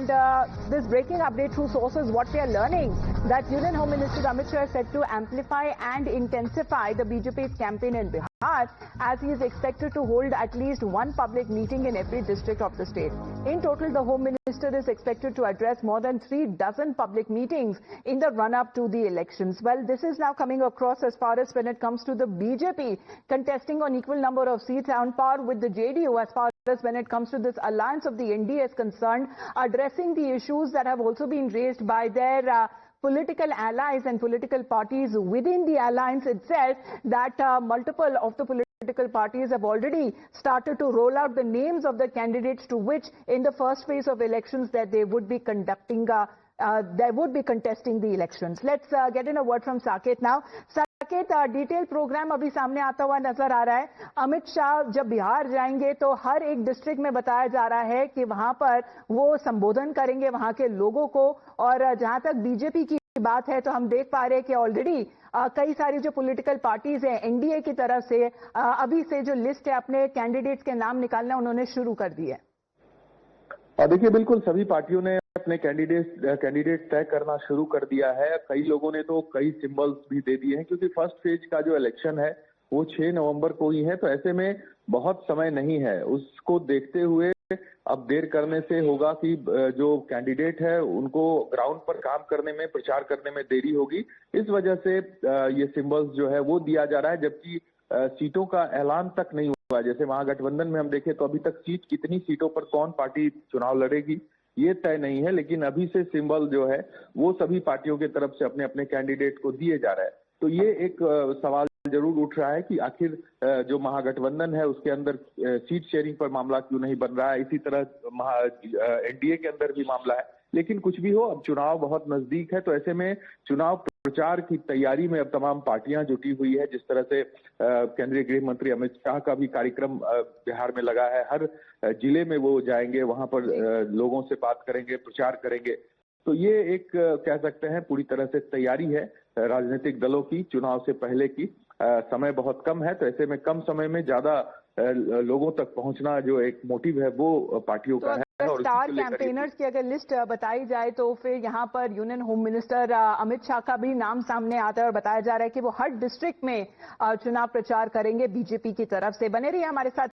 And this breaking update through sources, what we are learning, that Union Home Minister Amit Shah is set to amplify and intensify the BJP's campaign in Bihar, as he is expected to hold at least one public meeting in every district of the state. In total, the Home Minister is expected to address more than 36 public meetings in the run-up to the elections. Well, this is now coming across as far as when it comes to the BJP contesting on equal number of seats on par with the JDU as far as when it comes to this alliance of the NDA is concerned, addressing the issues that have also been raised by their political allies and political parties within the alliance itself, that multiple of the political parties have already started to roll out the names of the candidates to which in the first phase of elections that they would be conducting, they would be contesting the elections. Let's get in a word from Saket now. Saket, detail program अभी सामने आता हुआ नजर आ रहा है। अमित शाह जब बिहार जाएंगे तो हर एक डिस्ट्रिक्ट में बताया जा रहा है कि वहां पर वो संबोधन करेंगे वहां के लोगों को, और जहां तक बीजेपी की बात है तो हम देख पा रहे हैं कि ऑलरेडी कई सारी जो पॉलिटिकल पार्टीज हैं एनडीए की तरफ से अभी से जो लिस्ट है अपने कैंडिडेट्स के नाम निकालना उन्होंने शुरू कर दी है। देखिए, बिल्कुल सभी पार्टियों ने अपने कैंडिडेट तय करना शुरू कर दिया है। कई लोगों ने तो कई सिंबल्स भी दे दिए हैं, क्योंकि फर्स्ट फेज का जो इलेक्शन है वो 6 नवंबर को ही है, तो ऐसे में बहुत समय नहीं है। उसको देखते हुए अब देर करने से होगा कि जो कैंडिडेट है उनको ग्राउंड पर काम करने में, प्रचार करने में देरी होगी। इस वजह से ये सिंबल्स जो है वो दिया जा रहा है, जबकि सीटों का ऐलान तक नहीं हुआ। जैसे महागठबंधन में हम देखें तो अभी तक कितनी सीटों पर कौन पार्टी चुनाव लड़ेगी ये तय नहीं है, लेकिन अभी से सिंबल जो है वो सभी पार्टियों की तरफ से अपने अपने कैंडिडेट को दिए जा रहा है। तो ये एक सवाल जरूर उठ रहा है कि आखिर जो महागठबंधन है उसके अंदर सीट शेयरिंग पर मामला क्यों नहीं बन रहा है। इसी तरह एनडीए के अंदर भी मामला है, लेकिन कुछ भी हो अब चुनाव बहुत नजदीक है, तो ऐसे में चुनाव प्रचार की तैयारी में अब तमाम पार्टियां जुटी हुई है। जिस तरह से केंद्रीय गृह मंत्री अमित शाह का भी कार्यक्रम बिहार में लगा है, हर जिले में वो जाएंगे, वहां पर लोगों से बात करेंगे, प्रचार करेंगे। तो ये एक कह सकते हैं पूरी तरह से तैयारी है राजनीतिक दलों की चुनाव से पहले की। समय बहुत कम है, तो ऐसे में कम समय में ज्यादा लोगों तक पहुंचना जो एक मोटिव है वो पार्टियों का है। और स्टार कैंपेनर्स की अगर लिस्ट बताई जाए तो फिर यहाँ पर union home minister Amit Shah का भी नाम सामने आता है और बताया जा रहा है कि वो हर डिस्ट्रिक्ट में चुनाव प्रचार करेंगे बीजेपी की तरफ से। बने रहिए हमारे साथ।